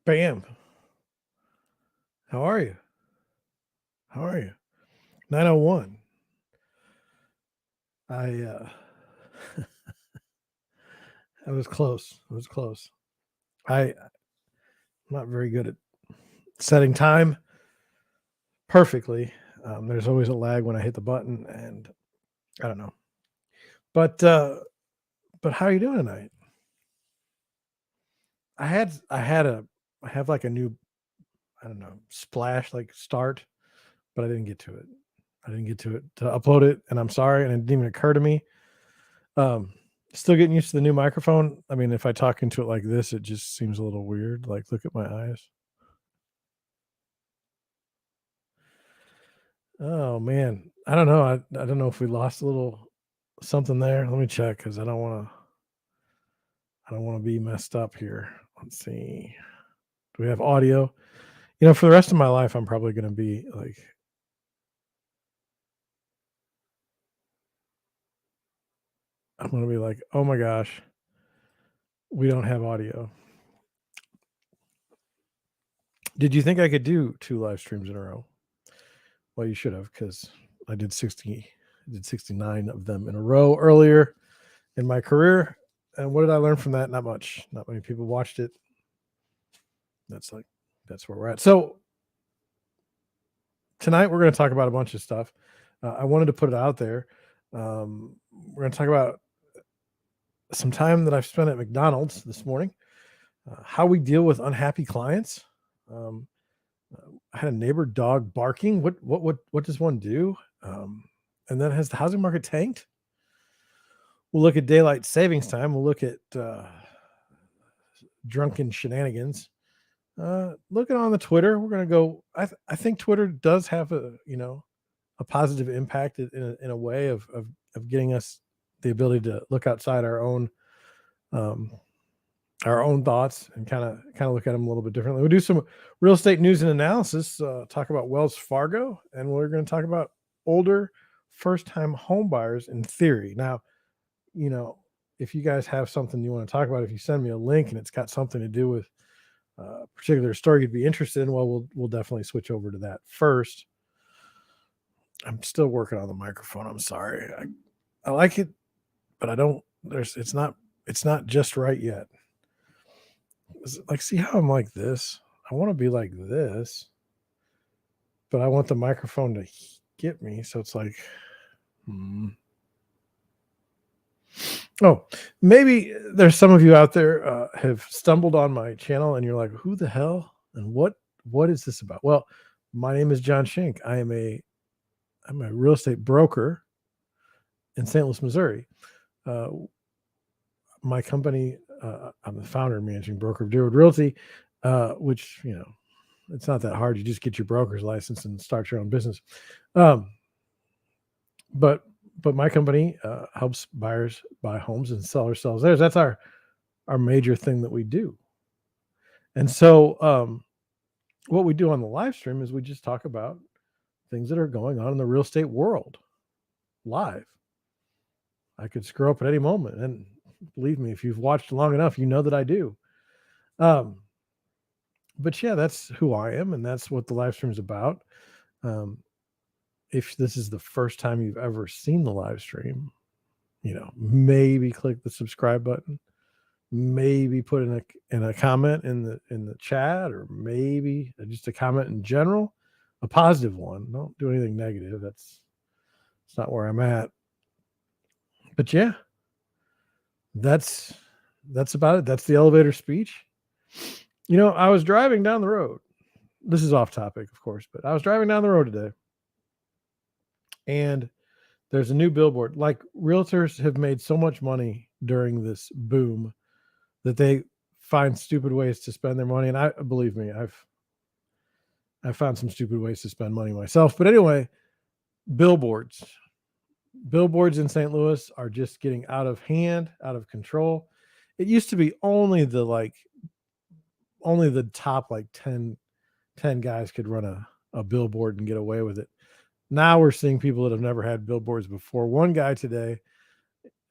Bam. How are you? How are you? 901. I I was close. I was close. I'm not very good at setting time perfectly. There's always a lag when I hit the button, and I don't know. But how are you doing tonight? I had a I have like a new, I don't know, splash like start, but I didn't get to it. I didn't get to it to upload it, and I'm sorry, and it didn't even occur to me. Um, Still getting used to the new microphone. I mean, if I talk into it like this, it just seems a little weird. Like, look at my eyes. Oh man, I don't know. I don't know if we lost a little something there. Let me check because I don't want to be messed up here. Let's see. Do we have audio? For the rest of my life, I'm probably going to be like, I'm going to be like, oh my gosh, we don't have audio. Did you think I could do two live streams in a row? Well, you should have, because I did 69 of them in a row earlier in my career. And what did I learn from that? Not much. Not many people watched it. That's like that's where we're at. So tonight we're going to talk about a bunch of stuff. I wanted to put it out there. We're going to talk about some time that I've spent at McDonald's this morning, how we deal with unhappy clients. Um, I had a neighbor dog barking. What does one do? And then has the housing market tanked? We'll look at daylight savings time. We'll look at drunken shenanigans. Looking on the Twitter, we're going to go. I think Twitter does have a positive impact in a way of getting us the ability to look outside um, our own thoughts and kind of look at them a little bit differently. We'll do some real estate news and analysis. Talk about Wells Fargo, and we're going to talk about older first-time home buyers in theory. Now, you know, if you guys have something you want to talk about, if you send me a link and it's got something to do with a particular story you'd be interested in, well, we'll definitely switch over to that first. I'm still working on the microphone. I'm sorry. I like it, but I don't. It's not just right yet. Like, see how I'm like this? I want to be like this, but I want the microphone to get me. So it's like, hmm. Oh, maybe there's some of you out there have stumbled on my channel and you're like, who the hell and what is this about? Well, my name is John Schenk. I'm a real estate broker in St. Louis, Missouri. Uh, my company, I'm the founder and managing broker of Deerwood Realty, which it's not that hard. You just get your broker's license and start your own business. Um, but my company helps buyers buy homes and sellers sell theirs. That's our major thing that we do. And so what we do on the live stream is we just talk about things that are going on in the real estate world live. I could screw up at any moment, and believe me, if you've watched long enough, you know that I do. But yeah, that's who I am, and that's what the live stream is about. If this is the first time you've ever seen the live stream, maybe click the subscribe button, maybe put in a comment in the chat, or maybe just a comment in general, a positive one. Don't do anything negative. It's not where I'm at. But yeah, that's about it. That's the elevator speech. I was driving down the road. This is off topic, of course, but I was driving down the road today, and there's a new billboard. Like, realtors have made so much money during this boom that they find stupid ways to spend their money. And I believe me, I've found some stupid ways to spend money myself. But anyway, billboards in St. Louis are just getting out of hand, out of control. It used to be only the top like 10 guys could run a billboard and get away with it. Now we're seeing people that have never had billboards before. One guy today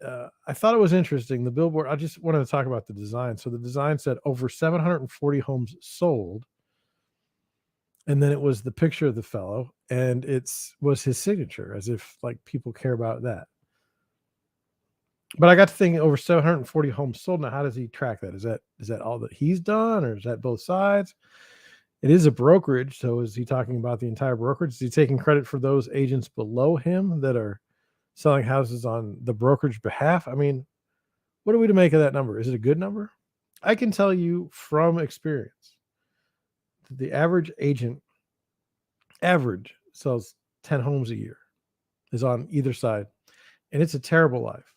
I thought it was interesting. The billboard, I just wanted to talk about the design. So the design said over 740 homes sold. And then it was the picture of the fellow, and it's was his signature, as if like people care about that. But I got to thinking over 740 homes sold. Now, how does he track that? Is that all that he's done, or is that both sides? It is a brokerage, so is he talking about the entire brokerage? Is he taking credit for those agents below him that are selling houses on the brokerage behalf? I mean, what are we to make of that number? Is it a good number? I can tell you from experience that the average sells 10 homes a year, is on either side, and it's a terrible life,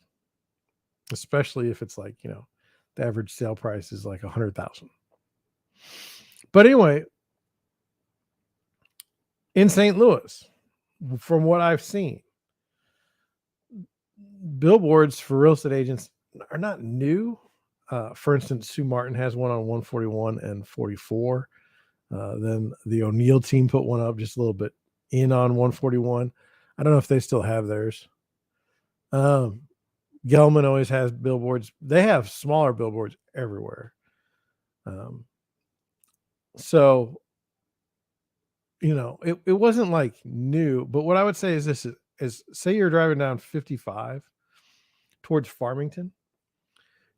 especially if it's like, the average sale price is like 100,000. But anyway, in St. Louis, from what I've seen, billboards for real estate agents are not new. For instance, Sue Martin has one on 141 and 44. Then the O'Neill team put one up just a little bit in on 141. I don't know if they still have theirs. Gelman always has billboards. They have smaller billboards everywhere. So, it wasn't like new, but what I would say is this is say you're driving down 55 towards Farmington,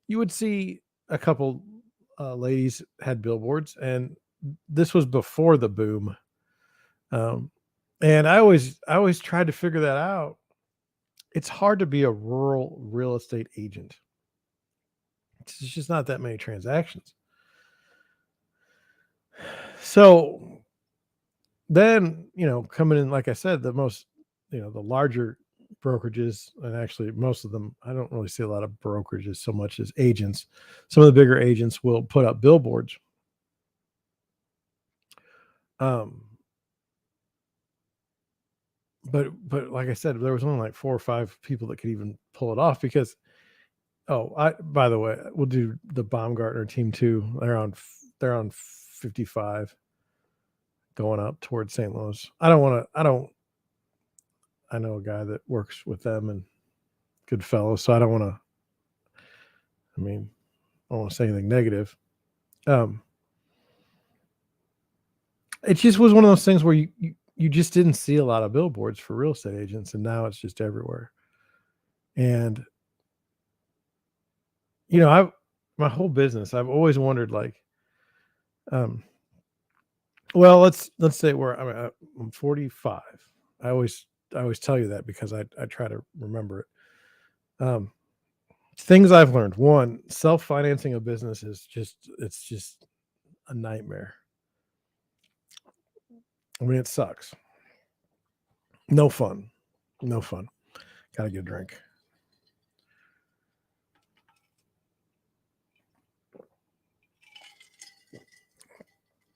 you would see a couple ladies had billboards, and this was before the boom. And I always tried to figure that out. It's hard to be a rural real estate agent. It's just not that many transactions. So then, coming in, like I said, the most, the larger brokerages, and actually most of them, I don't really see a lot of brokerages so much as agents. Some of the bigger agents will put up billboards. But like I said, there was only like 4 or 5 people that could even pull it off because, by the way, we'll do the Baumgartner team too. They're on 55 going up towards St. Louis. I know a guy that works with them and good fellow, so I don't want to, I mean, I don't want to say anything negative. It just was one of those things where you just didn't see a lot of billboards for real estate agents, and now it's just everywhere. And my whole business, I've always wondered, like, well, let's say I'm 45. I always tell you that because I try to remember it. Things I've learned: one, self-financing a business is just a nightmare. I mean, it sucks. No fun. Gotta get a drink.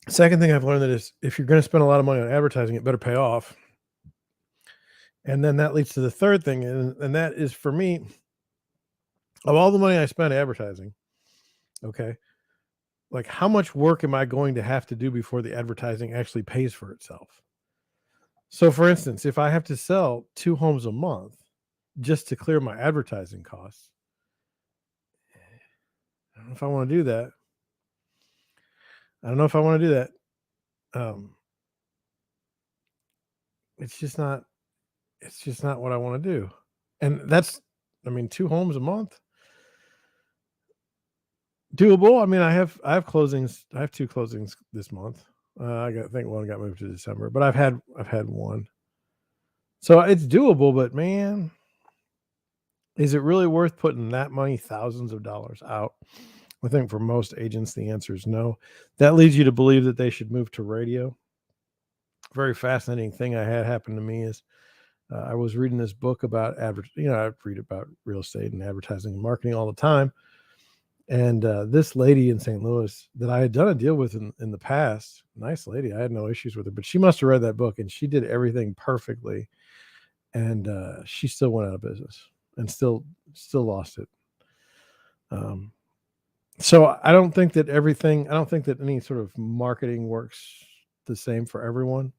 Second thing I've learned that is if you're going to spend a lot of money on advertising, it better pay off. And then that leads to the third thing, and that is, for me, of all the money I spend advertising, okay, like how much work am I going to have to do before the advertising actually pays for itself? So, for instance, if I have to sell 2 homes a month just to clear my advertising costs, I don't know if I want to do that. It's just not what I want to do. And that's, 2 homes a month, doable. I mean, I have closings. I have 2 closings this month. I think one got moved to December, but I've had one. So it's doable, but man, is it really worth putting that money, thousands of dollars out? I think for most agents, the answer is no. That leads you to believe that they should move to radio. Very fascinating thing I had happen to me is I was reading this book about I read about real estate and advertising and marketing all the time. And this lady in St. Louis that I had done a deal with in the past, nice lady, I had no issues with her, but she must have read that book and she did everything perfectly. And she still went out of business and still lost it. So I don't think that any sort of marketing works the same for everyone.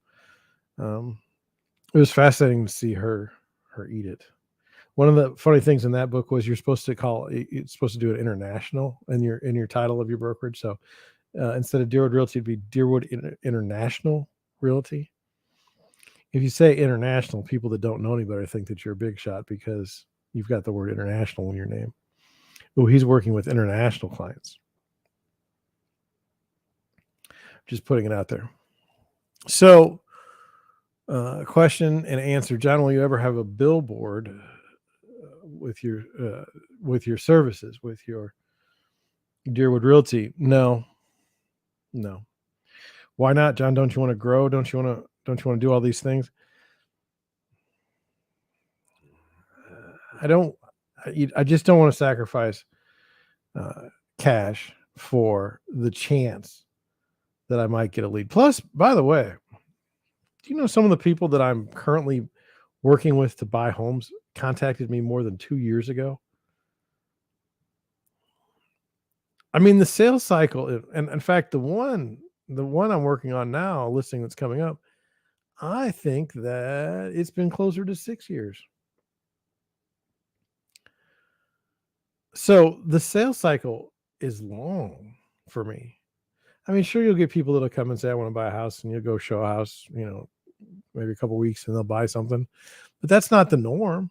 It was fascinating to see her eat it. One of the funny things in that book was it's supposed to do it international in your title of your brokerage. So instead of Deerwood Realty, it'd be Deerwood International Realty. If you say international, people that don't know any better think that you're a big shot because you've got the word international in your name. Oh, he's working with international clients. Just putting it out there. So, question and answer, John. Will you ever have a billboard with your services, with your Deerwood Realty? No. Why not, John? Don't you want to grow? Don't you want to do all these things? I just don't want to sacrifice cash for the chance that I might get a lead. Plus, by the way, do you know some of the people that I'm currently working with to buy homes contacted me more than 2 years ago? I mean, the sales cycle, and in fact, the one I'm working on now, a listing that's coming up, I think that it's been closer to 6 years. So the sales cycle is long for me. I mean, sure, you'll get people that'll come and say, I want to buy a house, and you'll go show a house, maybe a couple weeks, and they'll buy something. But that's not the norm.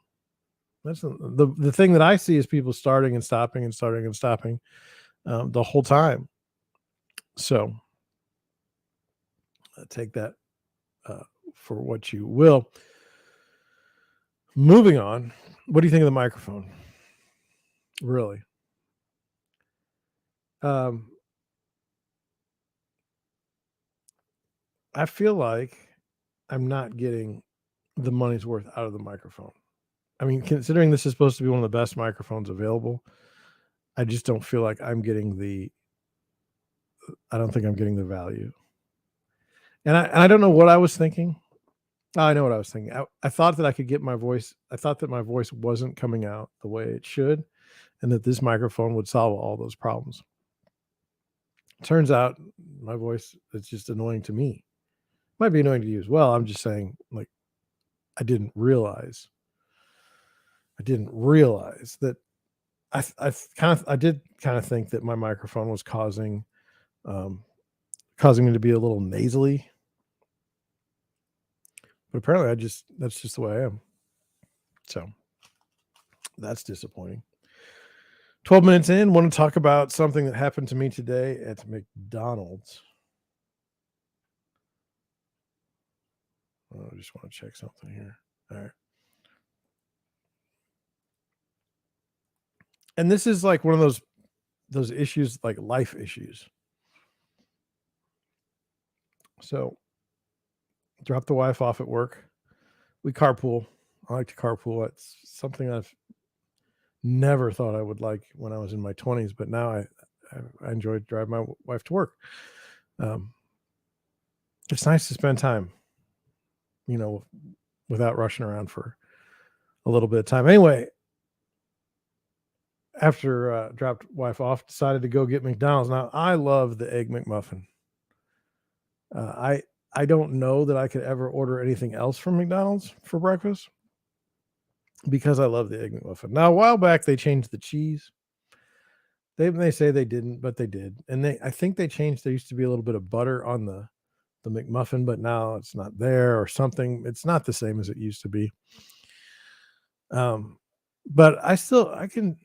That's the thing that I see is people starting and stopping and starting and stopping the whole time. So take that for what you will. Moving on. What do you think of the microphone? Really? I feel like I'm not getting the money's worth out of the microphone. I mean, considering this is supposed to be one of the best microphones available, I just don't feel like I don't think I'm getting the value. And I don't know what I was thinking. I know what I was thinking. I thought that I could get my voice. I thought that my voice wasn't coming out the way it should, and that this microphone would solve all those problems. Turns out my voice is just annoying to me. Might be annoying to you as well. I'm just saying, like, I didn't realize that I did kind of think that my microphone was causing me to be a little nasally. But apparently that's just the way I am. So that's disappointing. 12 minutes in, want to talk about something that happened to me today at McDonald's. I just want to check something here. All right. And this is like one of those issues, like life issues. So drop the wife off at work. We carpool. I like to carpool. It's something I've never thought I would like when I was in my 20s, but now I enjoy driving my wife to work. It's nice to spend time, without rushing around for a little bit of time. Anyway, after dropped wife off, decided to go get McDonald's. Now, I love the Egg McMuffin. I don't know that I could ever order anything else from McDonald's for breakfast because I love the Egg McMuffin. Now, a while back, they changed the cheese. They say they didn't, but they did. And I think they changed. There used to be a little bit of butter on the McMuffin, but now it's not there or something. It's not the same as it used to be. But I can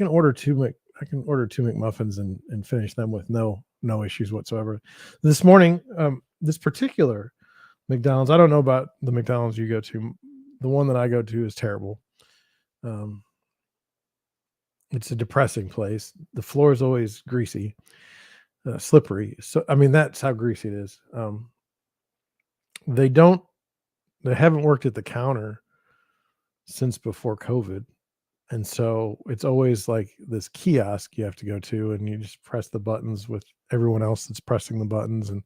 order two McMuffins and finish them with no issues whatsoever. This morning, this particular McDonald's, I don't know about the McDonald's you go to. The one that I go to is terrible. It's a depressing place. The floor is always greasy, slippery. So, I mean, that's how greasy it is. They haven't worked at the counter since before COVID. And so it's always like this kiosk you have to go to, and you just press the buttons with everyone else that's pressing the buttons, and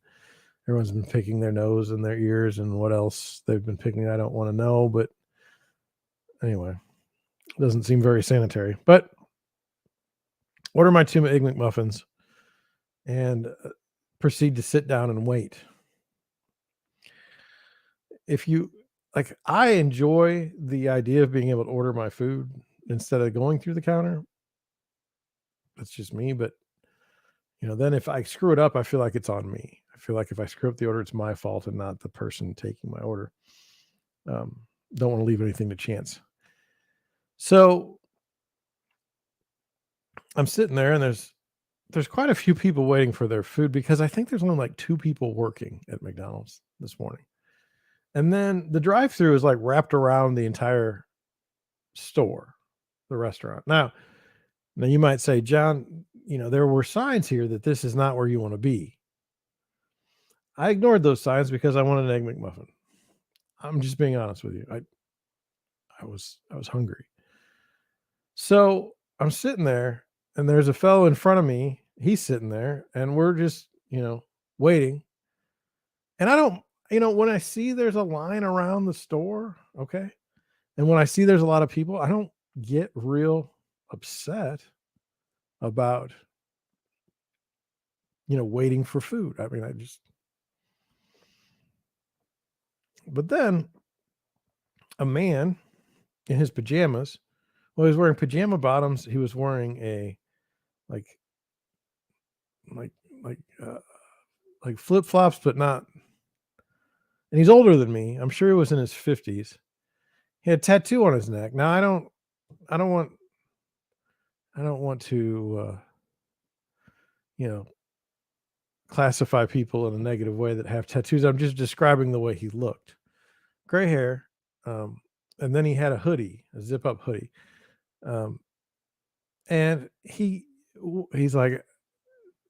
everyone's been picking their nose and their ears and what else they've been picking. I don't want to know, but anyway, it doesn't seem very sanitary. But order my 2 Egg McMuffins and proceed to sit down and wait. like, I enjoy the idea of being able to order my food instead of going through the counter. That's just me, but, then if I screw it up, I feel like it's on me. I feel like if I screw up the order, it's my fault and not the person taking my order. Um, don't wanna leave anything to chance. So, I'm sitting there and there's quite a few people waiting for their food because I think there's only, like, 2 people working at McDonald's this morning. And then the drive-through is, like, wrapped around the entire store, the restaurant. Now you might say, "John, there were signs here that this is not where you wanna be." I ignored those signs because I wanted an Egg McMuffin. I'm just being honest with you. I was hungry. So, I'm sitting there, and there's a fellow in front of me. He's sitting there, and we're just, waiting. And I don't when I see there's a line around the store, okay, and when I see there's a lot of people, I don't get real upset about, waiting for food. I mean, I just but then a man in his pajamas, well, he was wearing pajama bottoms. He was wearing a like like like like flip flops, but not. And he's older than me. I'm sure he was in his 50s. He had a tattoo on his neck. Now I don't want I don't want to you know classify people in a negative way that have tattoos. I'm just describing the way he looked. Gray hair, um, and then he had a hoodie, a zip up hoodie, um, and he's like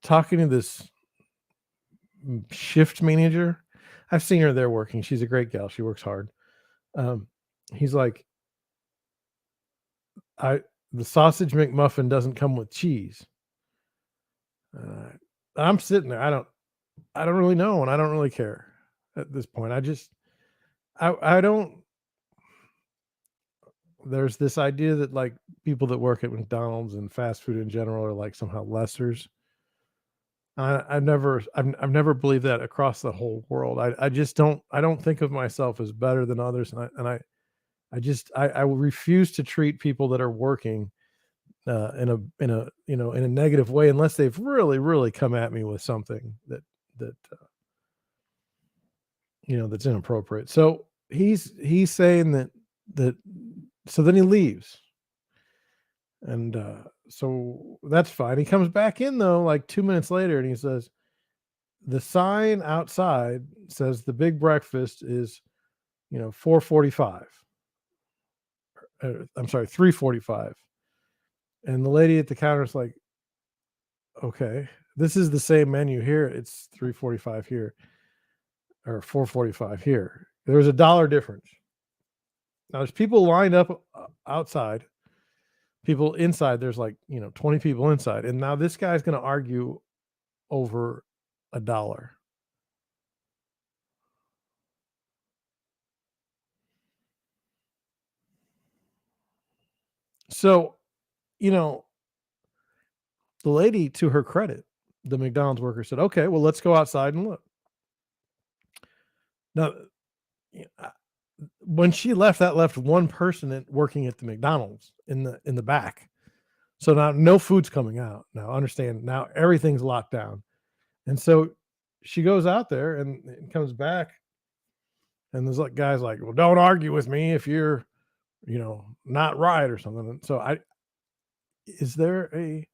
talking to this shift manager. I've seen her there working. She's a great gal. She works hard. Um, he's like, I the sausage McMuffin doesn't come with cheese. Uh, I'm sitting there. I don't really know, and I don't really care at this point. I don't. There's this idea that like people that work at McDonald's and fast food in general are like somehow lessers. I've never believed that across the whole world. I just don't think of myself as better than others, and I will refuse to treat people that are working in a negative way unless they've really come at me with something that's inappropriate. So he's saying that so then he leaves, and so that's fine. He comes back in though like 2 minutes later, and he says the sign outside says the big breakfast is 4:45. I'm sorry, 3:45. And the lady at the counter is like, okay, this is the same menu here. It's 3:45 here or 4:45 here. There was $1 difference. Now there's people lined up outside, people inside. There's like 20 people inside, and now this guy's going to argue over $1. So you know the lady, to her credit, the McDonald's worker said, "Okay, well let's go outside and look." Now, y- uh, when she left, that left one person working at the McDonald's in the back. So now no food's coming out. Now understand, now everything's locked down. And so she goes out there and comes back, and there's like guys like, well, don't argue with me if you're, not right or something. And so is there a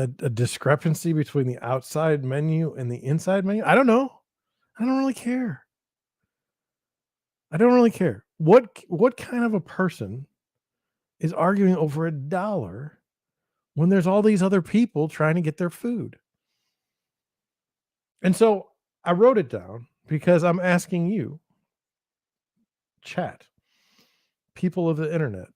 discrepancy between the outside menu and the inside menu? I don't know. I don't really care. I don't really care. What kind of a person is arguing over $1 when there's all these other people trying to get their food? And so I wrote it down because I'm asking you, chat, people of the internet,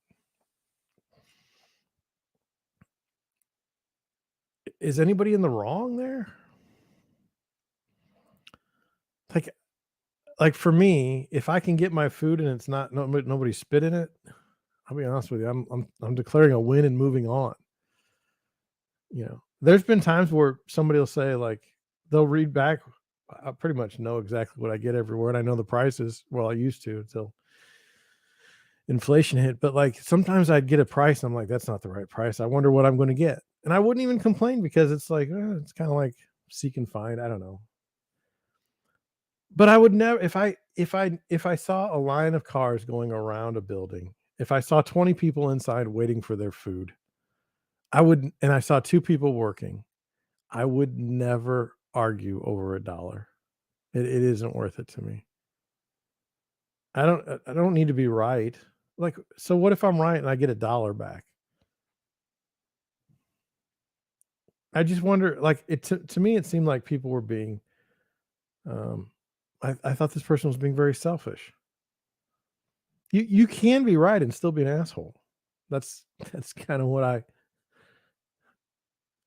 is anybody in the wrong there? Like, like for me, if I can get my food and it's not nobody spit in it, I'll be honest with you, I'm declaring a win and moving on. There's been times where somebody will say like they'll read back I pretty much know exactly what I get everywhere, and I know the prices. Well, I used to until inflation hit. But like sometimes I'd get a price, and I'm like, that's not the right price. I wonder what I'm going to get, and I wouldn't even complain because it's like it's kind of like seek and find. I don't know, but I would never if I saw a line of cars going around a building. If I saw 20 people inside waiting for their food, I would, and I saw two people working. I would never argue over a dollar. It isn't worth it to me. I don't need to be right. Like, so what if I'm right and I get a dollar back? I just wonder, like, to me, it seemed like people were being, um, I thought this person was being very selfish. You can be right and still be an asshole. That's that's kind of what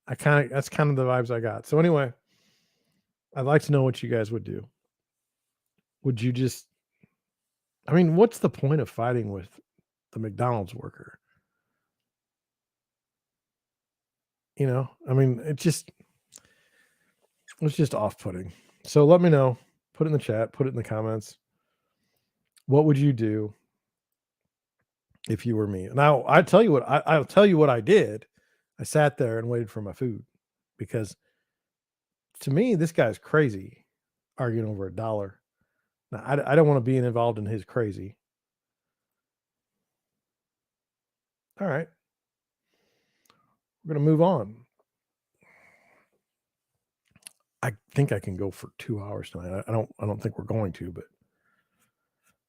that's kind of the vibes I got. So anyway, I'd like to know what you guys would do. Would you just, I mean, what's the point of fighting with the McDonald's worker? I mean, it's just off-putting. So let me know. Put it in the chat. Put it in the comments. What would you do if you were me? Now, I'll tell you what I did. I sat there and waited for my food because to me, this guy's crazy arguing over a dollar. Now, I don't want to be involved in his crazy. All right, we're gonna move on. I think I can go for 2 hours tonight. I don't think we're going to, but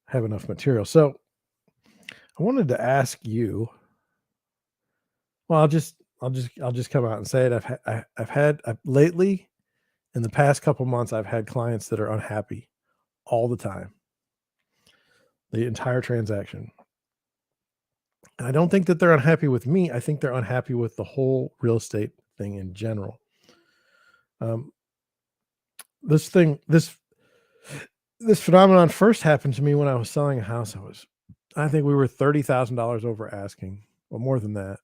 I have enough material. So I wanted to ask you. Well, I'll just come out and say it. I've lately in the past couple months I've had clients that are unhappy all the time, the entire transaction. And I don't think that they're unhappy with me. I think they're unhappy with the whole real estate thing in general. Um, this thing, this phenomenon first happened to me when I was selling a house. I think we were $30,000 over asking, or more than that.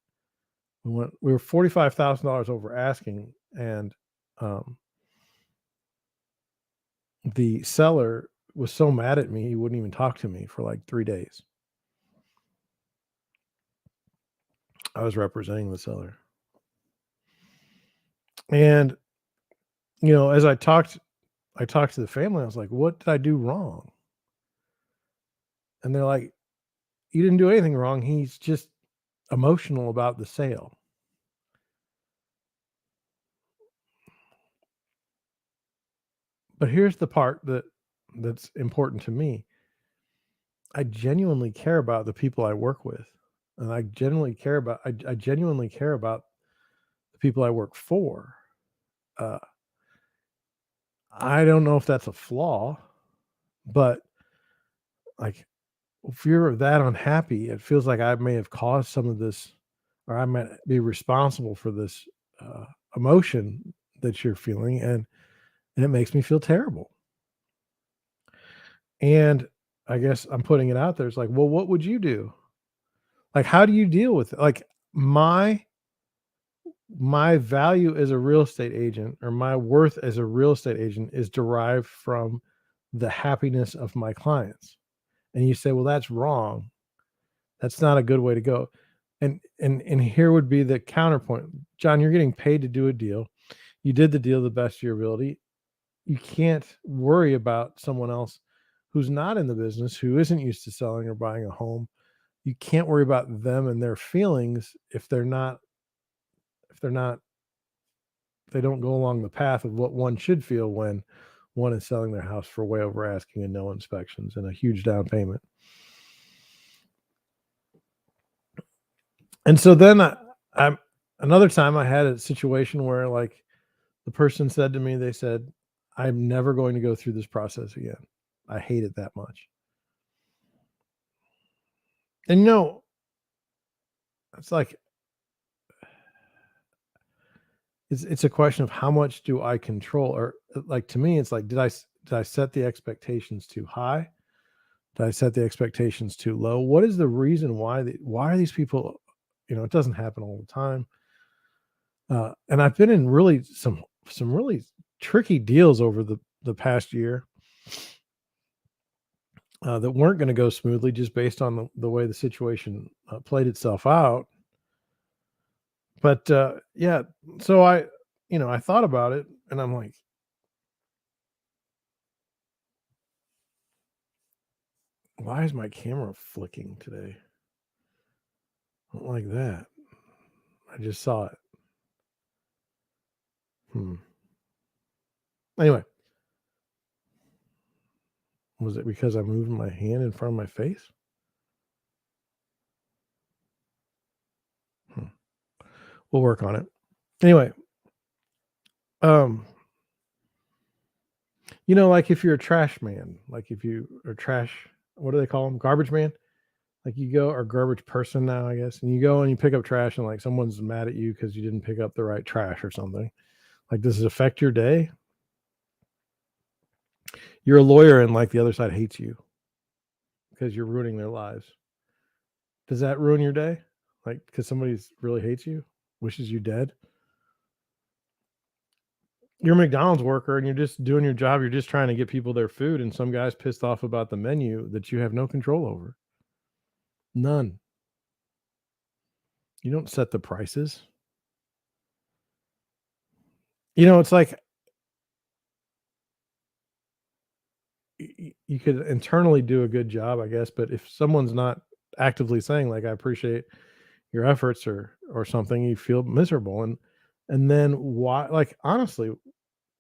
We were $45,000 over asking, and um, the seller was so mad at me he wouldn't even talk to me for like 3 days. I was representing the seller, and as I talked to the family. I was like, "What did I do wrong?" And they're like, "You didn't do anything wrong. He's just emotional about the sale." But here's the part that's important to me. I genuinely care about the people I work with, and I genuinely care about the people I work for. Uh, I don't know if that's a flaw, but like if you're that unhappy, it feels like I may have caused some of this, or I might be responsible for this uh, emotion that you're feeling, and it makes me feel terrible. And I guess I'm putting it out there. It's like, well, what would you do? Like, how do you deal with it? Like my value as a real estate agent, or my worth as a real estate agent, is derived from the happiness of my clients. And you say, well, that's wrong. That's not a good way to go. And here would be the counterpoint. John, you're getting paid to do a deal. You did the deal the best of your ability. You can't worry about someone else who's not in the business, who isn't used to selling or buying a home. You can't worry about them and their feelings if they don't go along the path of what one should feel when one is selling their house for way over asking and no inspections and a huge down payment. And so then I'm another time I had a situation where like the person said to me, they said, I'm never going to go through this process again. I hate it that much. And it's like it's a question of how much do I control, or like to me, it's like did I set the expectations too high? Did I set the expectations too low? What is the reason why are these people? It doesn't happen all the time. And I've been in really some really tricky deals over the past year that weren't going to go smoothly just based on the way the situation played itself out. But yeah, so I thought about it and I'm like, why is my camera flicking today? I don't like that. I just saw it. Hmm. Anyway, was it because I moved my hand in front of my face? Hmm. We'll work on it. Anyway, um, like if you're a trash man, like if you are trash, what do they call them? Garbage man? Like you go or garbage person now, I guess, and you go and you pick up trash and like someone's mad at you because you didn't pick up the right trash or something. Like, does it affect your day? You're a lawyer and like the other side hates you because you're ruining their lives. Does that ruin your day? Like, because somebody really hates you, wishes you dead? You're a McDonald's worker and you're just doing your job. You're just trying to get people their food, and some guy's pissed off about the menu that you have no control over. None. You don't set the prices. It's like you could internally do a good job, I guess, but if someone's not actively saying like I appreciate your efforts or something, you feel miserable. And then why, like, honestly,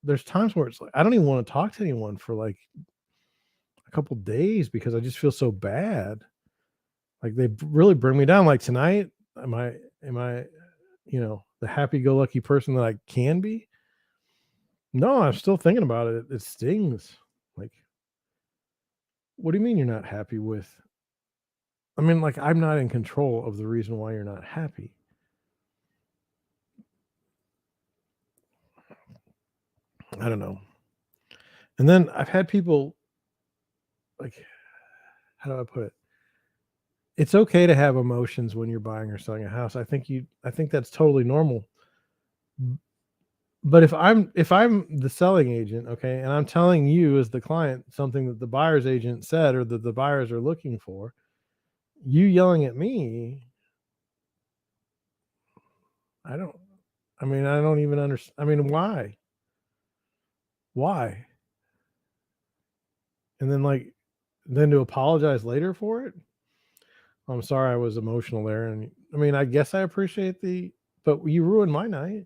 there's times where it's like I don't even want to talk to anyone for like a couple days because I just feel so bad. Like they really bring me down. Like tonight, am I the happy go lucky person that I can be? No, I'm still thinking about it. It stings. Like, what do you mean you're not happy with? I mean, like, I'm not in control of the reason why you're not happy. I don't know. And then I've had people like, how do I put it? It's okay to have emotions when you're buying or selling a house. I think that's totally normal. But if I'm the selling agent, okay, and I'm telling you as the client something that the buyer's agent said or that the buyers are looking for, you yelling at me, I don't I don't even understand. I mean, why? Why? And then to apologize later for it? I'm sorry I was emotional there. And I mean, I guess I appreciate but you ruined my night.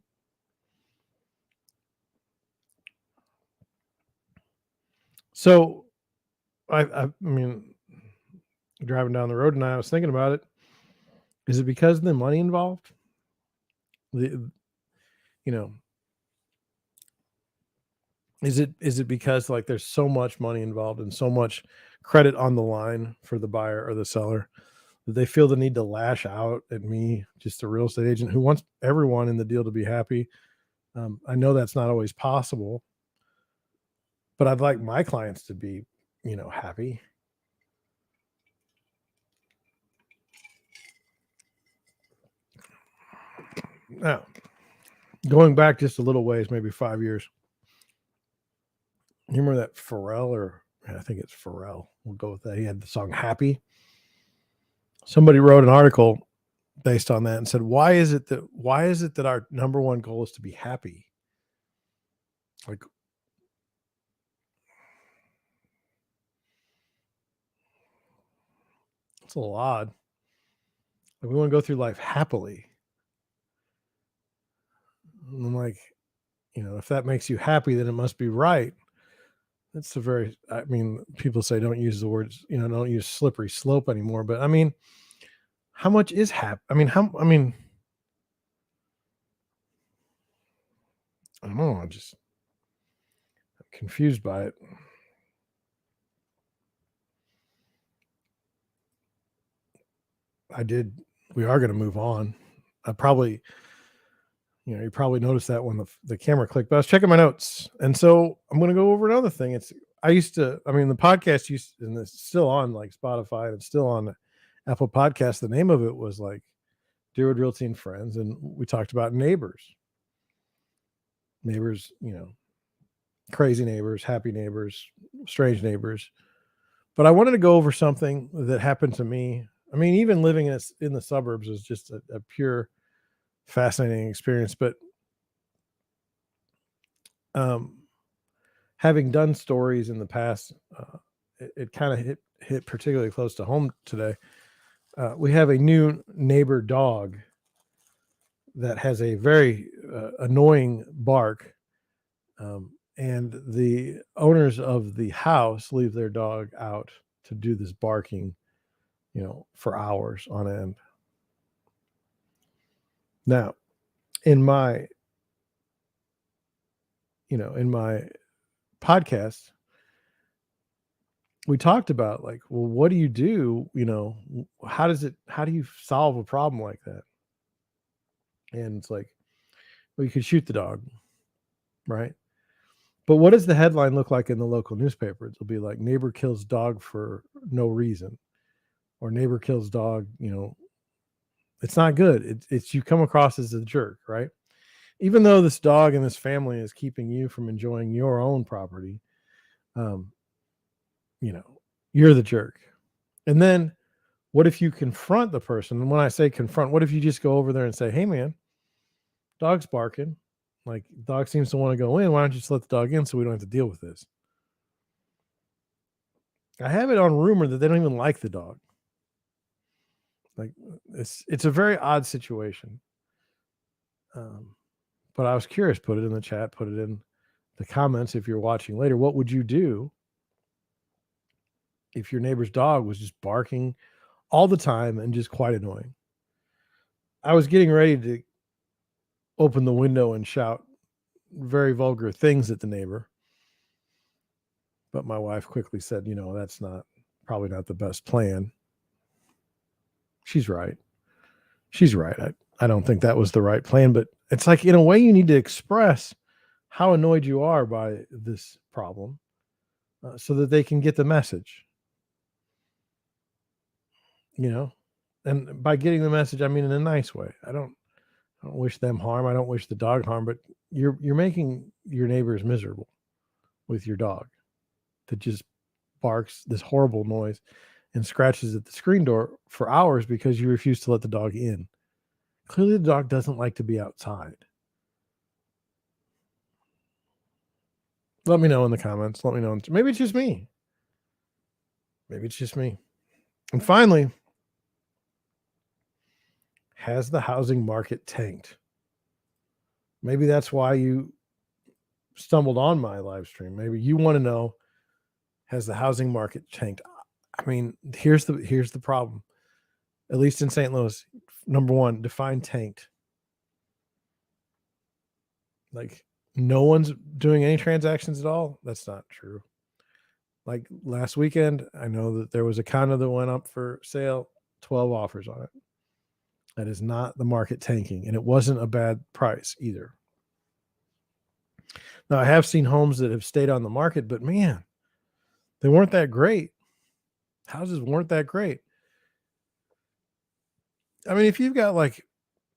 So I mean, driving down the road and I was thinking about it. Is it because of the money involved? The you know, is it because like there's so much money involved and so much credit on the line for the buyer or the seller that they feel the need to lash out at me, just a real estate agent who wants everyone in the deal to be happy? I know that's not always possible, but I'd like my clients to be, happy. Now, going back just a little ways, maybe 5 years. You remember that Pharrell, or I think it's Pharrell. We'll go with that. He had the song "Happy." Somebody wrote an article based on that and said, "Why is it that our number one goal is to be happy? Like, it's a little odd. Like, we want to go through life happily." And I'm like, if that makes you happy, then it must be right. That's a very, I mean, people say don't use the words, don't use slippery slope anymore. But I mean, how much is happy? I don't know. I'm just confused by it. I did. We are going to move on. I probably, you probably noticed that when the camera clicked, but I was checking my notes. And so I'm going to go over another thing. The podcast and it's still on like Spotify and it's still on Apple Podcasts. The name of it was like Deerwood Realty and Friends. And we talked about neighbors, crazy neighbors, happy neighbors, strange neighbors. But I wanted to go over something that happened to me. I mean, even living in the suburbs is just a pure fascinating experience. But um, having done stories in the past, it kind of hit particularly close to home today. We have a new neighbor dog that has a very annoying bark, and the owners of the house leave their dog out to do this barking, for hours on end. Now, in my, in my podcast, we talked about like, well, what do you do? How do you solve a problem like that? And it's like, well, you could shoot the dog, right? But what does the headline look like in the local newspaper? It'll be like neighbor kills dog for no reason, or neighbor kills dog. It's not good. It's you come across as a jerk, right? Even though this dog and this family is keeping you from enjoying your own property, um, you know, you're the jerk. And then what if you confront the person? And when I say confront, what if you just go over there and say, hey, man, dog's barking. Like, dog seems to want to go in. Why don't you just let the dog in so we don't have to deal with this? I have it on rumor that they don't even like the dog. Like, it's a very odd situation. But I was curious. Put it in the chat. Put it in the comments if you're watching later. What would you do if your neighbor's dog was just barking all the time and just quite annoying? I was getting ready to open the window and shout very vulgar things at the neighbor, but my wife quickly said, that's probably not the best plan. She's right. She's right. I don't think that was the right plan, but it's like, in a way, you need to express how annoyed you are by this problem, so that they can get the message, and by getting the message, I mean in a nice way. I don't wish them harm. I don't wish the dog harm, but you're making your neighbors miserable with your dog that just barks this horrible noise and scratches at the screen door for hours because you refuse to let the dog in. Clearly, the dog doesn't like to be outside. Let me know in the comments. Let me know. Maybe it's just me. Maybe it's just me. And finally, has the housing market tanked? Maybe that's why you stumbled on my live stream. Maybe you want to know, has the housing market tanked? I mean, here's the problem. At least in St. Louis, number one, define tanked. Like, no one's doing any transactions at all. That's not true. Like last weekend, I know that there was a condo that went up for sale, 12 offers on it. That is not the market tanking, and it wasn't a bad price either. Now, I have seen homes that have stayed on the market, but man, they weren't that great. Houses weren't that great. I mean, if you've got like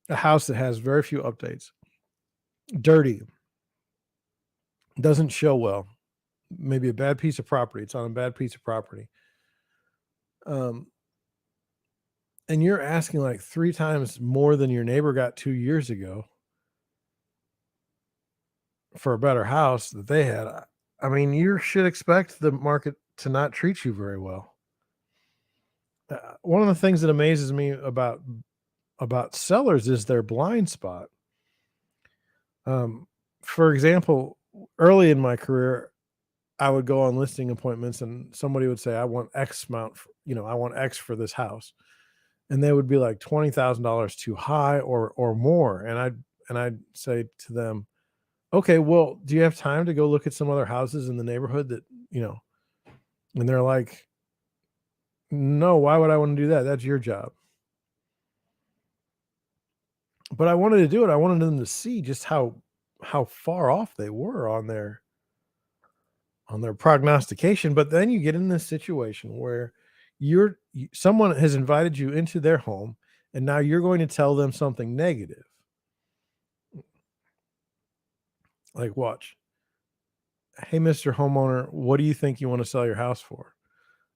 a house that has very few updates, dirty, doesn't show well, maybe a bad piece of property, it's on a bad piece of property, and you're asking like 3 times more than your neighbor got 2 years ago for a better house that they had, I mean, you should expect the market to not treat you very well. One of the things that amazes me about sellers is their blind spot. For example, early in my career, I would go on listing appointments and somebody would say, I want X amount, I want X for this house. And they would be like $20,000 too high or more. And I'd say to them, okay, well, do you have time to go look at some other houses in the neighborhood that, and they're like, no, why would I want to do that? That's your job. But I wanted to do it. I wanted them to see just how far off they were on their prognostication. But then you get in this situation where someone has invited you into their home, and now you're going to tell them something negative. Like, watch. Hey, Mr. Homeowner, what do you think you want to sell your house for?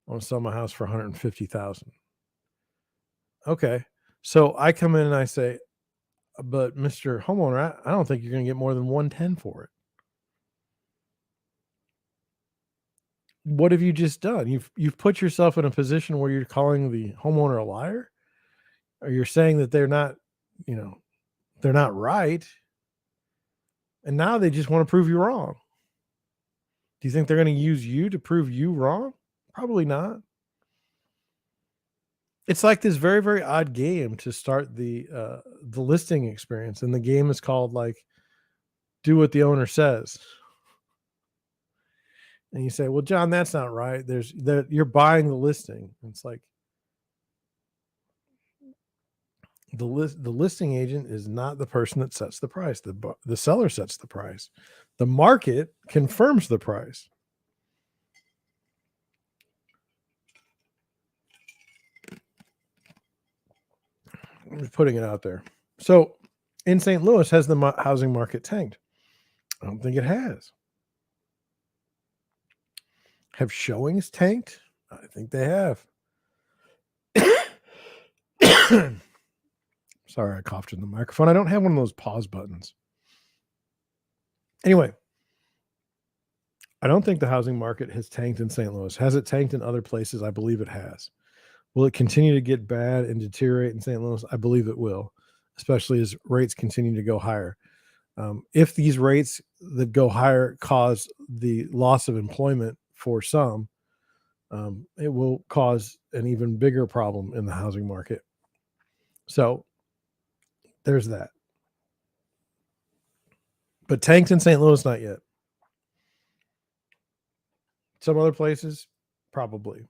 I want to sell my house for 150,000. Okay. So I come in and I say, but Mr. Homeowner, I don't think you're going to get more than 110 for it. What have you just done? You've put yourself in a position where you're calling the homeowner a liar, or you're saying that they're not, you know, they're not right, and now they just want to prove you wrong. Do you think they're going to use you to prove you wrong? Probably not. It's like this very, very odd game to start the listing experience, and the game is called like "Do What the Owner Says." And you say, "Well, John, that's not right. There's that you're buying the listing." It's like the listing agent is not the person that sets the price. The seller sets the price. The market confirms the price. I'm just putting it out there. So, in St. Louis, has the housing market tanked? I don't think it has. Have showings tanked? I think they have. Sorry, I coughed in the microphone. I don't have one of those pause buttons. Anyway, I don't think the housing market has tanked in St. Louis. Has it tanked in other places? I believe it has. Will it continue to get bad and deteriorate in St. Louis? I believe it will, especially as rates continue to go higher. If these rates that go higher cause the loss of employment for some, it will cause an even bigger problem in the housing market. So there's that. But tanked in St. Louis, not yet. Some other places, probably.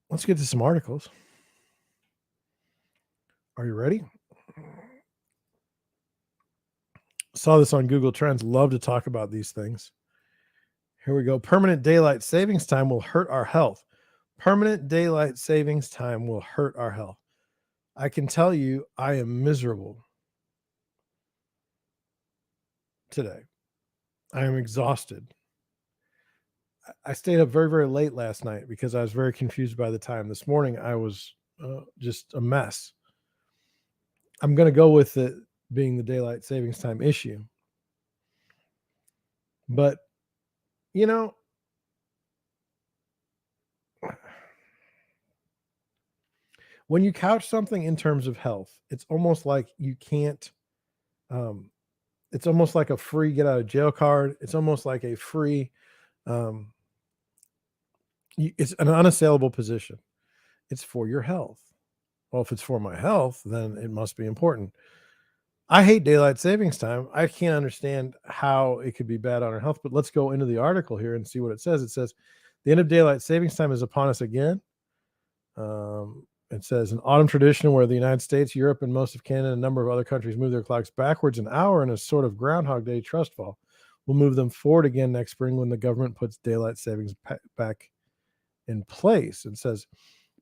Let's get to some articles. Are you ready? Saw this on Google Trends. Love to talk about these things. Here we go. Permanent daylight savings time will hurt our health. Permanent daylight savings time will hurt our health. I can tell you, I am miserable today. I am exhausted. I stayed up very, very late last night because I was very confused by the time. This morning, I was just a mess. I'm going to go with it being the daylight savings time issue. But, you know, when you couch something in terms of health, it's almost like you can't, um, it's almost like a free get out of jail card. It's almost like a free, um, it's an unassailable position. It's for your health. Well, if it's for my health, then it must be important. I hate daylight savings time. I can't understand how it could be bad on our health, but let's go into the article here and see what it says. It says the end of daylight savings time is upon us again. It says an autumn tradition where the United States, Europe, and most of Canada and a number of other countries move their clocks backwards an hour in a sort of Groundhog Day trust fall. We'll move them forward again next spring when the government puts daylight savings back in place. It says,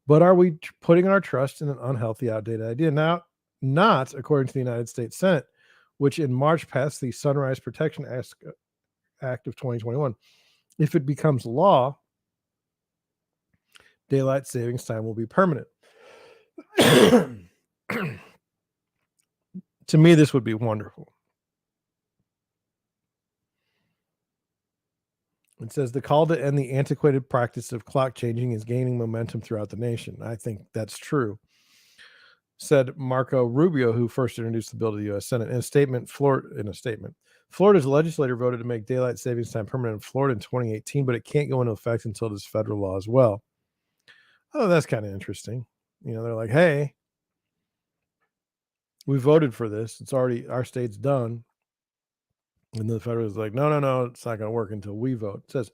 but are we putting our trust in an unhealthy, outdated idea? Now, not according to the United States Senate, which in March passed the Sunrise Protection Act of 2021. If it becomes law, daylight savings time will be permanent. To me, this would be wonderful. It says the call to end the antiquated practice of clock changing is gaining momentum throughout the nation. I think that's true, said Marco Rubio, who first introduced the bill to the U.S. Senate. In a statement, Florida's legislature voted to make daylight savings time permanent in Florida in 2018, but it can't go into effect until it is federal law as well. Oh, that's kind of interesting. You know, they're like, hey, we voted for this. It's already, our state's done. And the federal is like, no, it's not going to work until we vote. It says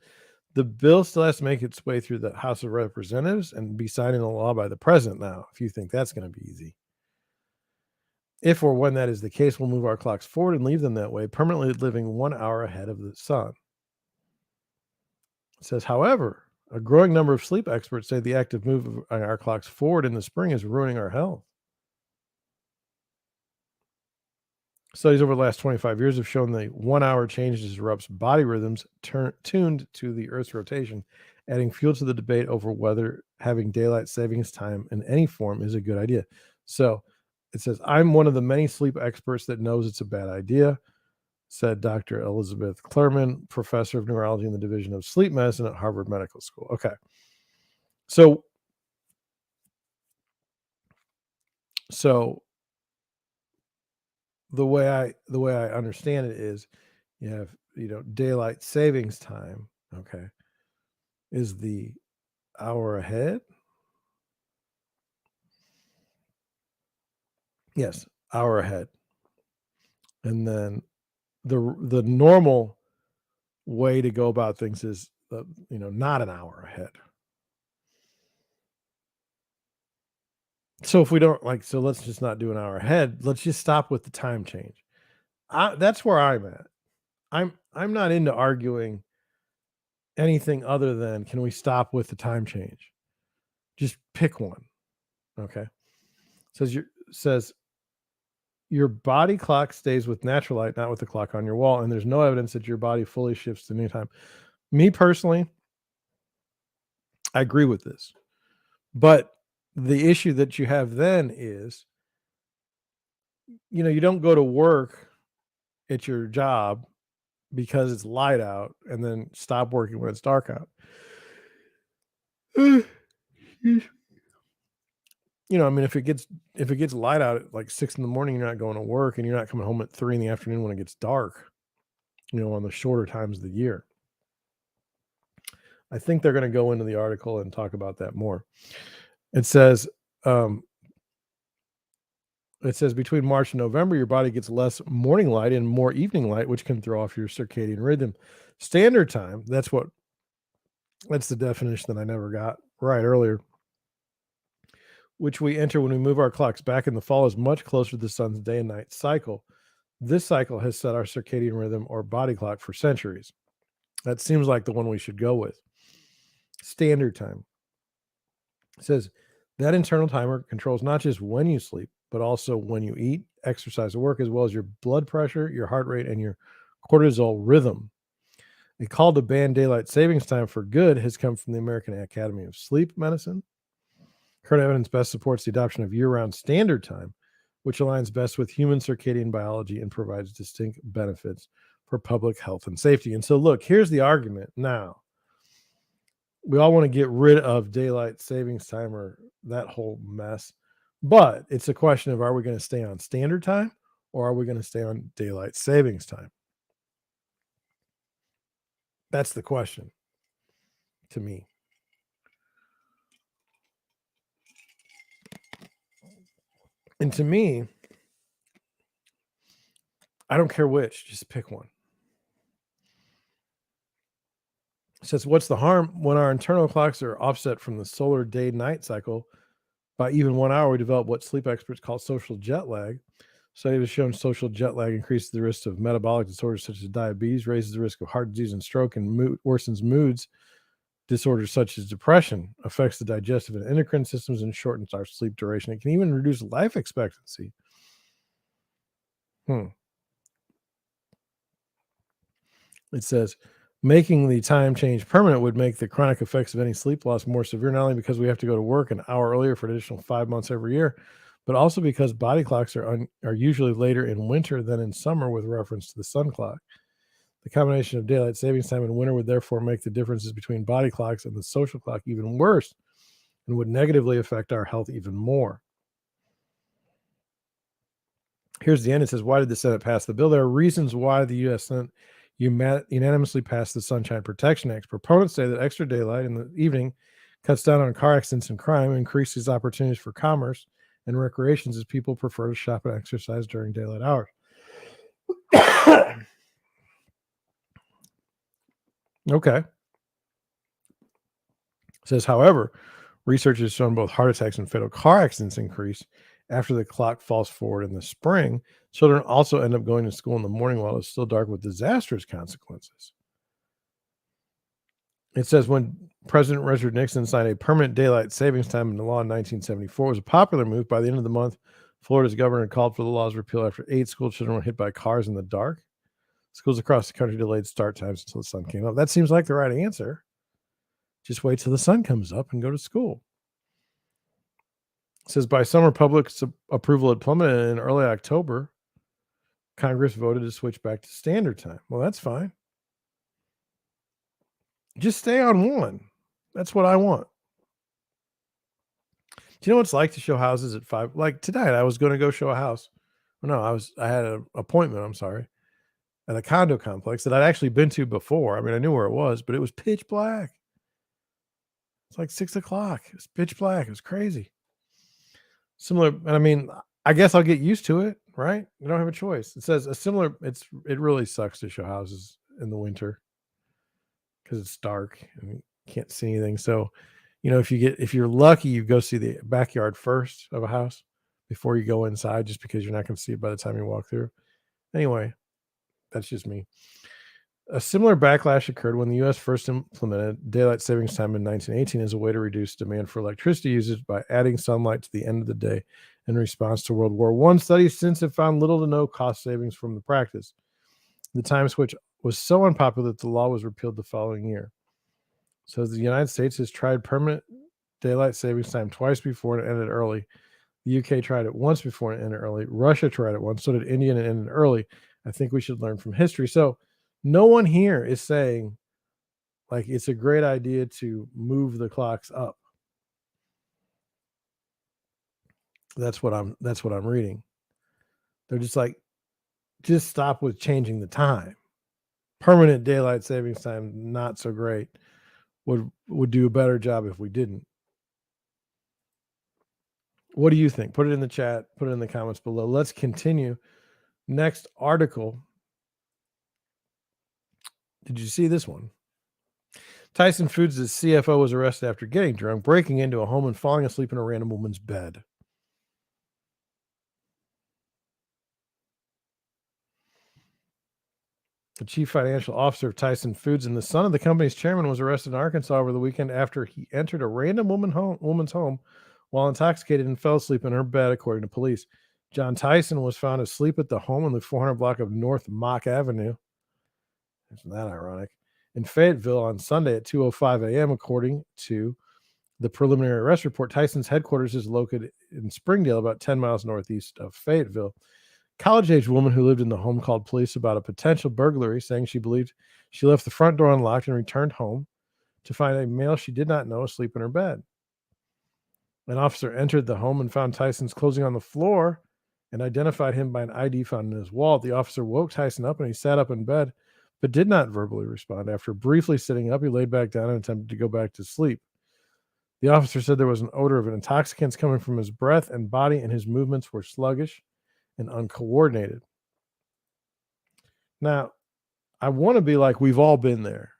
the bill still has to make its way through the House of Representatives and be signed into law by the president now, if you think that's going to be easy. If or when that is the case, we'll move our clocks forward and leave them that way, permanently living 1 hour ahead of the sun. It says, however, a growing number of sleep experts say the active move of our clocks forward in the spring is ruining our health. Studies over the last 25 years have shown the 1 hour change disrupts body rhythms tuned to the Earth's rotation, adding fuel to the debate over whether having daylight savings time in any form is a good idea. So it says, I'm one of the many sleep experts that knows it's a bad idea, said Dr. Elizabeth Klerman, professor of neurology in the Division of Sleep Medicine at Harvard Medical School. Okay. So the way I understand it is you have, daylight savings time, okay, is the hour ahead. Yes, hour ahead. And then the normal way to go about things is not an hour ahead. So if we don't so let's just not do an hour ahead. Let's just stop with the time change. That's where I'm at. I'm not into arguing anything other than can we stop with the time change? Just pick one. Okay. Says your body clock stays with natural light, not with the clock on your wall, and there's no evidence that your body fully shifts to new time. Me personally, I agree with this. But the issue that you have then is, you don't go to work at your job because it's light out and then stop working when it's dark out. I mean, if it gets light out at like 6 in the morning, you're not going to work and you're not coming home at 3 in the afternoon when it gets dark, on the shorter times of the year. I think they're going to go into the article and talk about that more. It says, between March and November, your body gets less morning light and more evening light, which can throw off your circadian rhythm. Standard time, that's the definition that I never got right earlier, which we enter when we move our clocks back in the fall, is much closer to the sun's day and night cycle. This cycle has set our circadian rhythm or body clock for centuries. That seems like the one we should go with. Standard time. It says that internal timer controls not just when you sleep, but also when you eat, exercise, or work, as well as your blood pressure, your heart rate, and your cortisol rhythm. A call to ban daylight savings time for good has come from the American Academy of Sleep Medicine. Current evidence best supports the adoption of year-round standard time, which aligns best with human circadian biology and provides distinct benefits for public health and safety. And so, look, here's the argument now. We all want to get rid of daylight savings time or that whole mess. But it's a question of, are we going to stay on standard time or are we going to stay on daylight savings time? That's the question to me. And to me, I don't care which, just pick one. It says, what's the harm when our internal clocks are offset from the solar day-night cycle by even 1 hour? We develop what sleep experts call social jet lag. Studies have shown social jet lag increases the risk of metabolic disorders such as diabetes, raises the risk of heart disease and stroke, and worsens moods disorders such as depression, affects the digestive and endocrine systems, and shortens our sleep duration. It can even reduce life expectancy. It says, making the time change permanent would make the chronic effects of any sleep loss more severe, not only because we have to go to work an hour earlier for an additional 5 months every year, but also because body clocks are usually later in winter than in summer with reference to the sun clock. The combination of daylight savings time and winter would therefore make the differences between body clocks and the social clock even worse and would negatively affect our health even more. Here's the end. It says, why did the Senate pass the bill? There are reasons why the U.S. Senate unanimously passed the Sunshine Protection Act. Proponents say that extra daylight in the evening cuts down on car accidents and crime, increases opportunities for commerce and recreations as people prefer to shop and exercise during daylight hours. Okay. It says, however, research has shown both heart attacks and fatal car accidents increase after the clock falls forward in the spring. Children also end up going to school in the morning while it's still dark with disastrous consequences. It says when President Richard Nixon signed a permanent daylight savings time into law in 1974, it was a popular move. By the end of the month, Florida's governor called for the law's repeal after 8 school children were hit by cars in the dark. Schools across the country delayed start times until the sun came up. That seems like the right answer. Just wait till the sun comes up and go to school. It says by summer public approval had plummeted in early October. Congress voted to switch back to standard time. Well, that's fine. Just stay on one. That's what I want. Do you know what it's like to show houses at 5? Like tonight, I was going to go show a house. Well, no, I had an appointment, I'm sorry, at a condo complex that I'd actually been to before. I mean, I knew where it was, but it was pitch black. It's like 6:00. It was pitch black. It was crazy. Similar, and I mean, I guess I'll get used to it, right? You don't have a choice. It says a similar. It really sucks to show houses in the winter because it's dark and you can't see anything. So, if you're lucky, you go see the backyard first of a house before you go inside, just because you're not going to see it by the time you walk through. Anyway, that's just me. A similar backlash occurred when the U.S. first implemented daylight savings time in 1918 as a way to reduce demand for electricity usage by adding sunlight to the end of the day in response to World War I. Studies since have found little to no cost savings from the practice. The time switch was so unpopular that the law was repealed the following year. So the United States has tried permanent daylight savings time twice before and it ended early. The UK tried it once before and it ended early. Russia tried it once, so did India, and it ended early. I think we should learn from history. So no one here is saying like it's a great idea to move the clocks up. That's what I'm reading. They're just like, just stop with changing the time. Permanent daylight savings time, not so great. Would do a better job if we didn't. What do you think? Put it in the chat, put it in the comments below. Let's continue. Next article. Did you see this one? Tyson Foods' CFO was arrested after getting drunk, breaking into a home and falling asleep in a random woman's bed. The chief financial officer of Tyson Foods and the son of the company's chairman was arrested in Arkansas over the weekend after he entered a random woman's home while intoxicated and fell asleep in her bed, according to police. John Tyson was found asleep at the home on the 400 block of North Mock Avenue. Isn't that ironic? In Fayetteville on Sunday at 2:05 a.m., according to the preliminary arrest report. Tyson's headquarters is located in Springdale, about 10 miles northeast of Fayetteville. College-age woman who lived in the home called police about a potential burglary, saying she believed she left the front door unlocked and returned home to find a male she did not know asleep in her bed. An officer entered the home and found Tyson's clothing on the floor and identified him by an ID found in his wallet. The officer woke Tyson up and he sat up in bed, but did not verbally respond. After briefly sitting up, he laid back down and attempted to go back to sleep. The officer said there was an odor of intoxicants coming from his breath and body, and his movements were sluggish and uncoordinated. Now, I want to be like, we've all been there.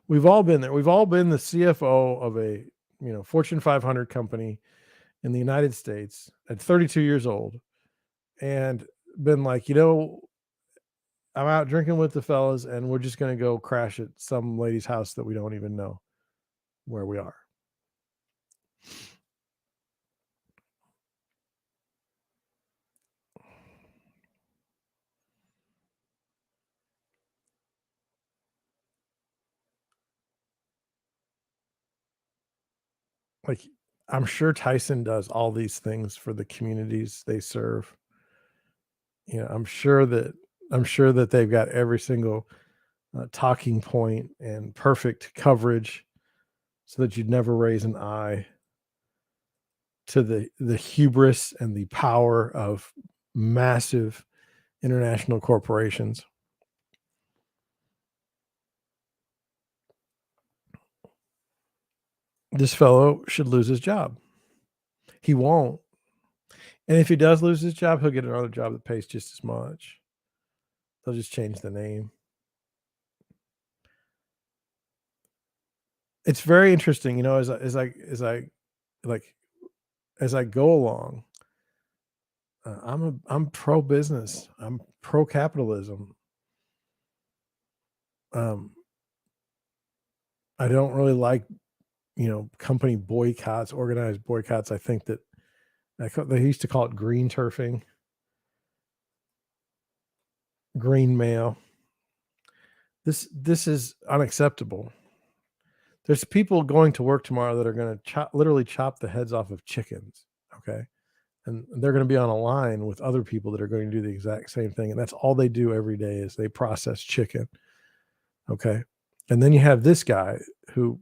We've all been there. We've all been the CFO of a, Fortune 500 company in the United States at 32 years old and been like, I'm out drinking with the fellas and we're just going to go crash at some lady's house that we don't even know where we are. Like, I'm sure Tyson does all these things for the communities they serve. I'm sure that they've got every single talking point and perfect coverage so that you'd never raise an eye to the hubris and the power of massive international corporations. This fellow should lose his job. He won't. And if he does lose his job, he'll get another job that pays just as much. They'll just change the name. It's very interesting, as I go along. I'm pro business. I'm pro capitalism. I don't really like company boycotts, organized boycotts. I think that they used to call it green turfing, green mail. This is unacceptable. There's people going to work tomorrow that are going to literally chop the heads off of chickens. Okay. And they're going to be on a line with other people that are going to do the exact same thing. And that's all they do every day is they process chicken. Okay. And then you have this guy who,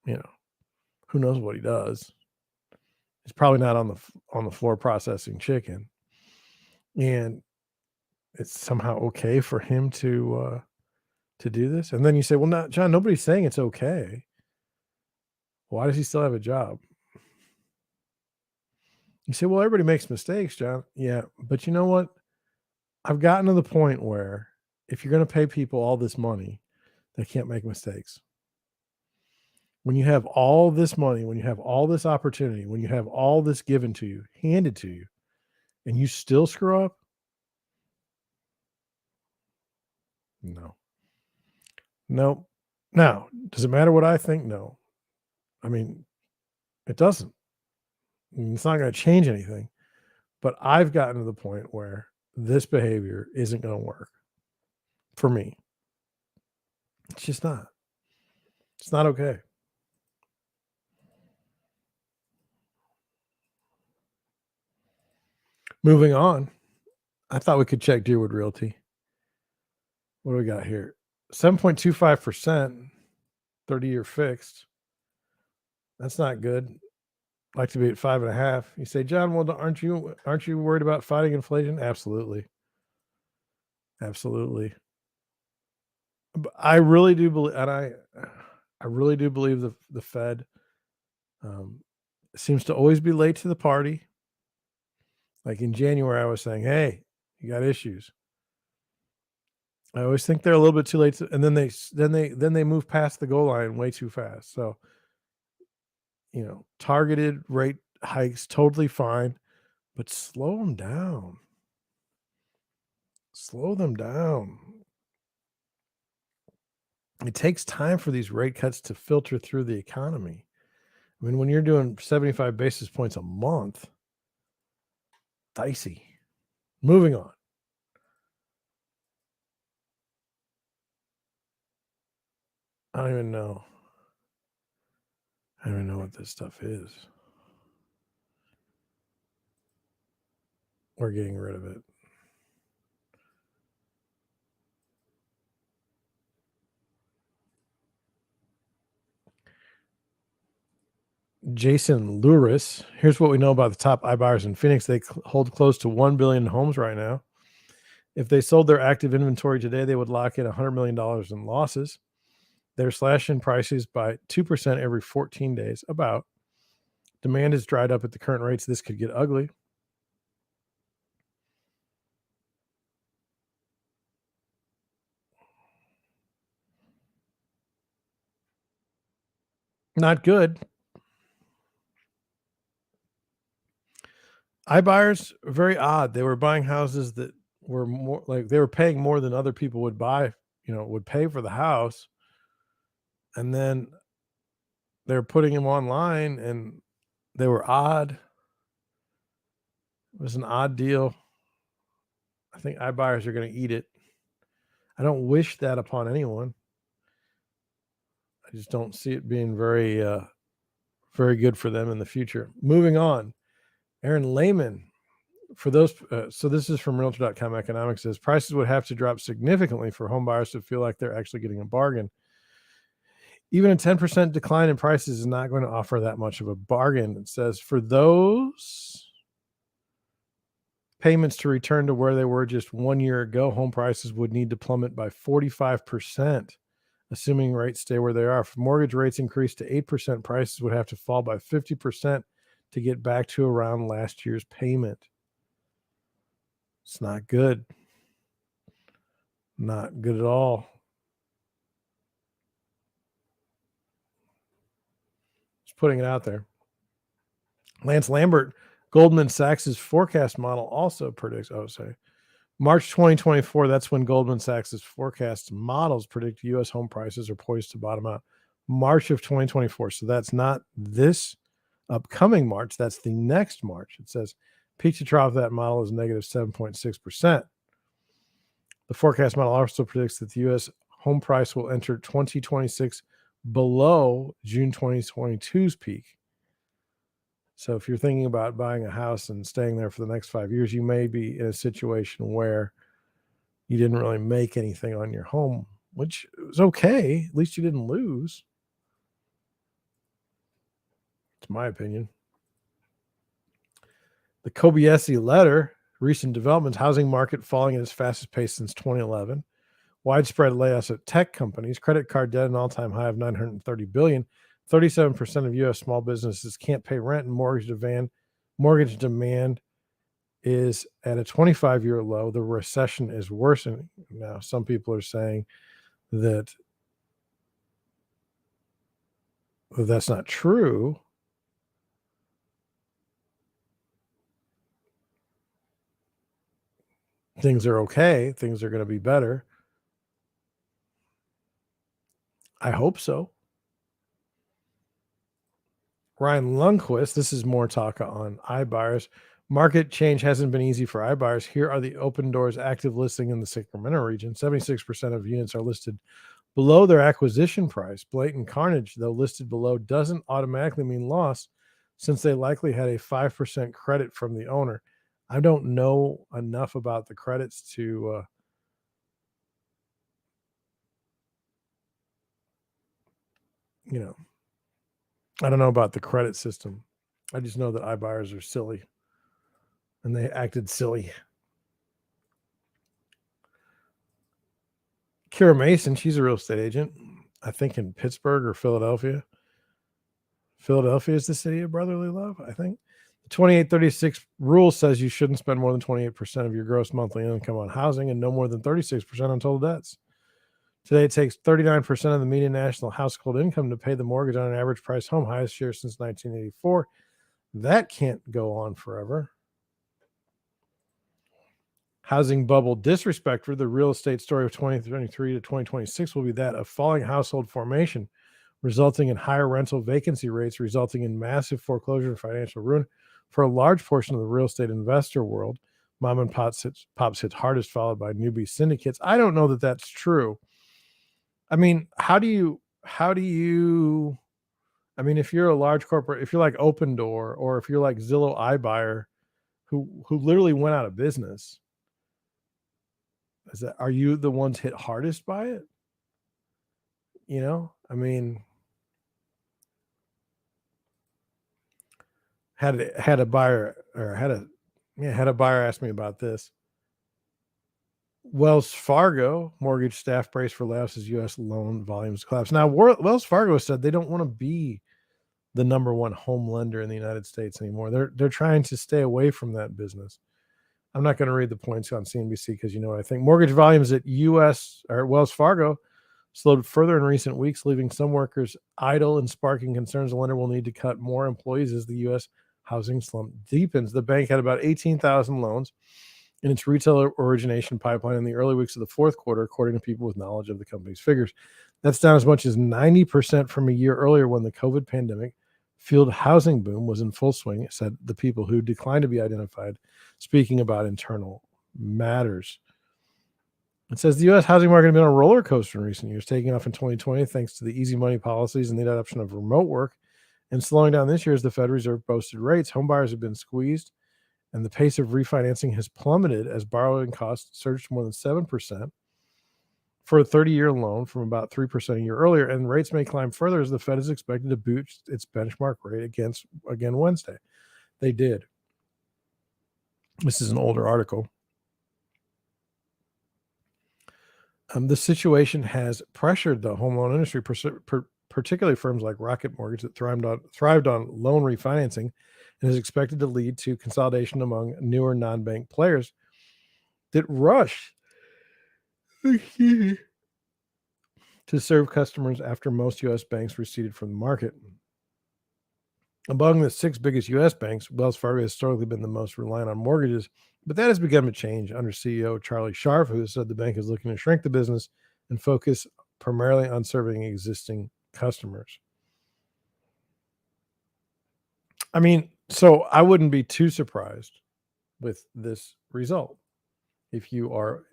who knows what he does. He's probably not on the floor processing chicken. And it's somehow okay for him to do this. And then you say, well, not John, nobody's saying it's okay. Why does he still have a job? You say, well, everybody makes mistakes, John. Yeah. But you know what? I've gotten to the point where if you're going to pay people all this money, they can't make mistakes. When you have all this money, when you have all this opportunity, when you have all this given to you, handed to you, and you still screw up, no. Nope. Now, does it matter what I think? No. I mean, it doesn't. It's not going to change anything. But I've gotten to the point where this behavior isn't going to work for me. It's just not. It's not okay. Moving on. I thought we could check Deerwood Realty. What do we got here? 7.25%, 30-year fixed. That's not good. Like to be at 5.5. You say, John, well, aren't you worried about fighting inflation? Absolutely. Absolutely. But I really do believe, and I really do believe the Fed seems to always be late to the party. Like in January, I was saying, hey, you got issues. I always think they're a little bit too late, and then they move past the goal line way too fast. So, targeted rate hikes totally fine, but slow them down. Slow them down. It takes time for these rate cuts to filter through the economy. I mean, when you're doing 75 basis points a month, dicey. Moving on. I don't even know. I don't even know what this stuff is. We're getting rid of it. Jason Luris. Here's what we know about the top iBuyers in Phoenix. They hold close to 1 billion homes right now. If they sold their active inventory today, they would lock in $100 million in losses. They're slashing prices by 2% every 14 days. About demand has dried up at the current rates. This could get ugly. Not good. iBuyers, very odd. They were buying houses that were more like they were paying more than other people would buy, would pay for the house. And then they're putting them online and they were odd. It was an odd deal. I think iBuyers are going to eat it. I don't wish that upon anyone. I just don't see it being very, very good for them in the future. Moving on. Aaron Lehman, for those, so this is from Realtor.com Economics, says prices would have to drop significantly for home buyers to feel like they're actually getting a bargain. Even a 10% decline in prices is not going to offer that much of a bargain. It says for those payments to return to where they were just 1 year ago, home prices would need to plummet by 45%, assuming rates stay where they are. If mortgage rates increase to 8%, prices would have to fall by 50% to get back to around last year's payment. It's not good. Not good at all. Just putting it out there. Lance Lambert, Goldman Sachs' forecast model also predicts, March 2024, that's when Goldman Sachs' forecast models predict U.S. home prices are poised to bottom out. March of 2024. So that's not this upcoming March. That's the next March. It says peak to trough of that model is negative 7.6%. The forecast model also predicts that the U.S. home price will enter 2026 below June 2022's peak. So if you're thinking about buying a house and staying there for the next 5 years, you may be in a situation where you didn't really make anything on your home, which is okay. At least you didn't lose. It's my opinion. The Kobayashi letter, recent developments, housing market falling at its fastest pace since 2011. Widespread layoffs at tech companies, credit card debt an all-time high of $930 billion. 37% of U.S. small businesses can't pay rent, and mortgage demand is at a 25-year low. The recession is worsening. Now, some people are saying that that's not true. Things are okay. Things are going to be better. I hope so. Ryan Lundquist, this is more talk on iBuyers. Market change hasn't been easy for iBuyers. Here are the open doors active listing in the Sacramento region. 76% of units are listed below their acquisition price. Blatant carnage, though listed below, doesn't automatically mean loss, since they likely had a 5% credit from the owner. I don't know enough about the credits to I don't know about the credit system. I just know that iBuyers are silly, and they acted silly. Kira Mason, she's a real estate agent, I think in Pittsburgh or Philadelphia. Philadelphia is the city of brotherly love, I think. The 2836 rule says you shouldn't spend more than 28% of your gross monthly income on housing and no more than 36% on total debts. Today, it takes 39% of the median national household income to pay the mortgage on an average price home, highest share since 1984. That can't go on forever. Housing bubble disrespect for the real estate story of 2023 to 2026 will be that of falling household formation, resulting in higher rental vacancy rates, resulting in massive foreclosure and financial ruin for a large portion of the real estate investor world. Mom and pops hit hardest, followed by newbie syndicates. I don't know that that's true. I mean, how do you, I mean, if you're a large corporate, if you're like Open Door, or if you're like Zillow iBuyer, who literally went out of business, are you the ones hit hardest by it? I mean, had a buyer ask me about this. Wells Fargo mortgage staff brace for layoffs as U.S. loan volumes collapse. Now, Wells Fargo said they don't want to be the number one home lender in the United States anymore. They're trying to stay away from that business. I'm not going to read the points on CNBC because you know what I think. Mortgage volumes at Wells Fargo slowed further in recent weeks, leaving some workers idle and sparking concerns the lender will need to cut more employees as the U.S. housing slump deepens. The bank had about 18,000 loans in its retail origination pipeline in the early weeks of the fourth quarter, according to people with knowledge of the company's figures. That's down as much as 90% from a year earlier when the COVID pandemic fueled housing boom was in full swing, said the people who declined to be identified, speaking about internal matters. It says the U.S. housing market has been a roller coaster in recent years, taking off in 2020 thanks to the easy money policies and the adoption of remote work, and slowing down this year as the Fed Reserve boosted rates. Homebuyers have been squeezed, and the pace of refinancing has plummeted as borrowing costs surged more than 7% for a 30-year loan from about 3% a year earlier, and rates may climb further as the Fed is expected to boost its benchmark rate again Wednesday. They did. This is an older article. The situation has pressured the home loan industry, particularly firms like Rocket Mortgage that thrived on loan refinancing, and is expected to lead to consolidation among newer non-bank players that rush to serve customers after most U.S. banks receded from the market. Among the 6 biggest U.S. banks, Wells Fargo has historically been the most reliant on mortgages, but that has begun to change under CEO Charlie Scharf, who said the bank is looking to shrink the business and focus primarily on serving existing customers. I mean, so I wouldn't be too surprised with this result. If you are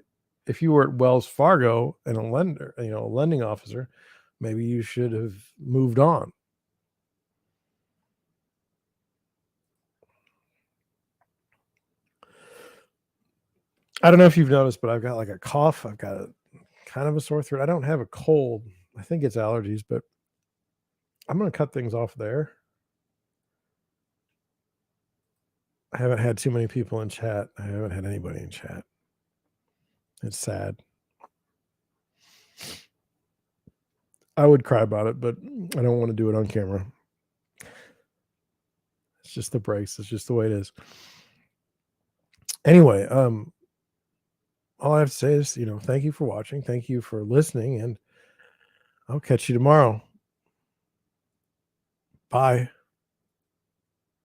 if you were at Wells Fargo and a lender, a lending officer, maybe you should have moved on. I don't know if you've noticed, but I've got like a cough. I've got kind of a sore throat. I don't have a cold. I think it's allergies, but I'm going to cut things off there. I haven't had too many people in chat. I haven't had anybody in chat. It's sad. I would cry about it, but I don't want to do it on camera. It's just the breaks. It's just the way it is. Anyway, all I have to say is, thank you for watching. Thank you for listening, and I'll catch you tomorrow. Bye.